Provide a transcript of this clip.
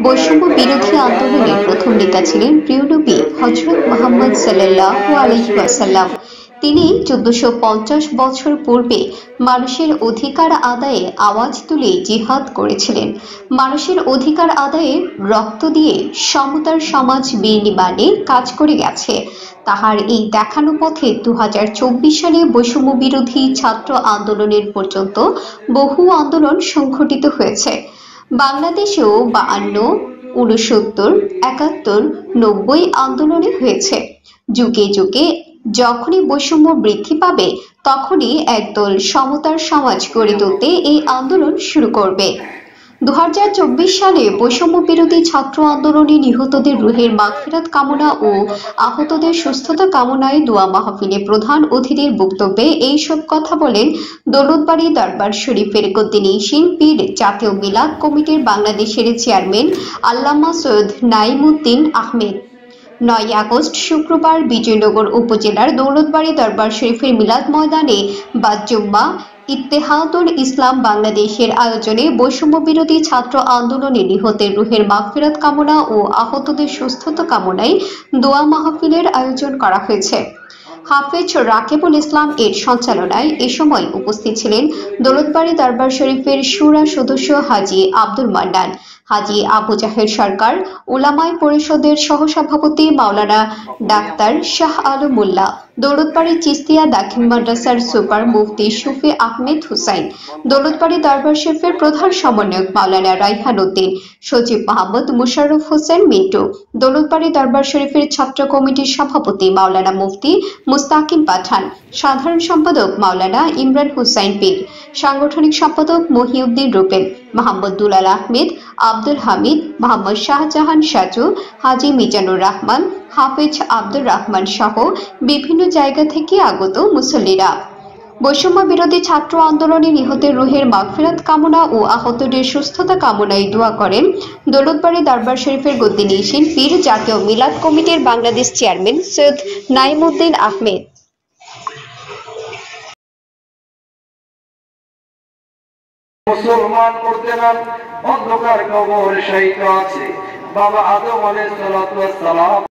বৈষম্য বিরোধী আন্দোলনের প্রথম নেতা ছিলেন প্রিয় নবী হযরত মুহাম্মদ সাল্লাল্লাহু আলাইহি ওয়াসাল্লাম। তিনি 1450 বছর পূর্বে মানুষের অধিকার আদায়ে আওয়াজ তুলে জিহাদ করেছিলেন। মানুষের অধিকার আদায়ে রক্ত দিয়ে সমতার সমাজ বিনির্মাণে কাজ করে গেছে। তাহার এই দেখানো পথে 2024 সালে বৈষম্য বিরোধী ছাত্র আন্দোলনের পর্যন্ত বহু আন্দোলন সংঘটিত হয়েছে। বাংলাদেশেও 52, 69, 71, 90 আন্দোলনে হয়েছে। যুগে যুগে যখনই বৈষম্য বৃদ্ধি পাবে তখনই একদল সমতার সমাজ গড়ে তুলতে এই আন্দোলন শুরু করবে। 2024 সালে বৈষম্য বিরোধী ছাত্র আন্দোলনে নিহতদের রুহের মাগফিরাত কামনা ও আহতদের সুস্থতা কামনায় দোয়া মাহফিলে প্রধান অতিথির বক্তব্যে এইসব কথা বলেন দৌলতবাড়ী দরবার শরীফের গদ্দিনশীন পীর জাতীয় মিলাদ কমিটির বাংলাদেশের চেয়ারম্যান আল্লামা সৈয়দ নাঈমুদ্দিন আহমেদ। 9 আগস্ট শুক্রবার বিজয়নগর উপজেলার দৌলতবাড়ী দরবার শরীফের মিলাদ ময়দানে বাদ-জুম্মা ইত্তেহাদুল ইসলাম বাংলাদেশের আয়োজনে বৈষম্য বিরোধী ছাত্র আন্দোলনে নিহতের রুহের মাগফিরাত কামনা ও আহতদের সুস্থতা কামনায় দোয়া মাহফিলের আয়োজন করা হয়েছে। হাফেজ রাকিবুল ইসলাম এর সঞ্চালনায় এ সময় উপস্থিত ছিলেন দৌলতবাড়ী দরবার শরীফের শুরা সদস্য হাজী আব্দুল মান্নান, হাজী আবু জাহের সরকার, উলামায়ে পরিষদের সহসভাপতি মাওলানা ডাক্তার শাহ আলম মোল্লা, দৌলতবাড়ী চিস্তিয়া দাখিল মাদ্রাসার সুপার মুফতি শফি আহমেদ হুসাইন, দৌলতবাড়ী দরবার শরীফের প্রধান সমন্বয়ক মাওলানা রাইহান উদ্দিন, সচিব মোহাম্মদ মুশাররফ হোসেন মিন্টু, দৌলতবাড়ী দরবার শরীফের ছাত্র কমিটির সভাপতি মাওলানা মুফতি মুস্তাকিম পাঠান, সাধারণ সম্পাদক মাওলানা ইমরান হুসাইন পীর, সাংগঠনিক সম্পাদক মহিউদ্দিন রুবেল, মোহাম্মদ দুলাল আহমেদ, আব্দুল হামিদ, মোহাম্মদ শাহজাহান সাজু, হাজী মিজানুর রহমান, হাফেজ আব্দুর রহমান সহ বিভিন্ন জায়গা থেকে আগত মুসল্লিরা বৈষম্য বিরোধী ছাত্র আন্দোলনে নিহতের রুহের মাগফিরাত কামনা ও আহতদের সুস্থতা কামনায় দোয়া করেন দৌলতবাড়ী দরবার শরীফের গদ্দিনশীন পীর জাতীয় মিলাদ কমিটির বাংলাদেশ চেয়ারম্যান সৈয়দ নাঈমুদ্দিন আহমেদ। মুসলমান মুর্তেমান অন্ধকার কবর শায়িত আছে। বাবা আদম আলাইহিস সালাম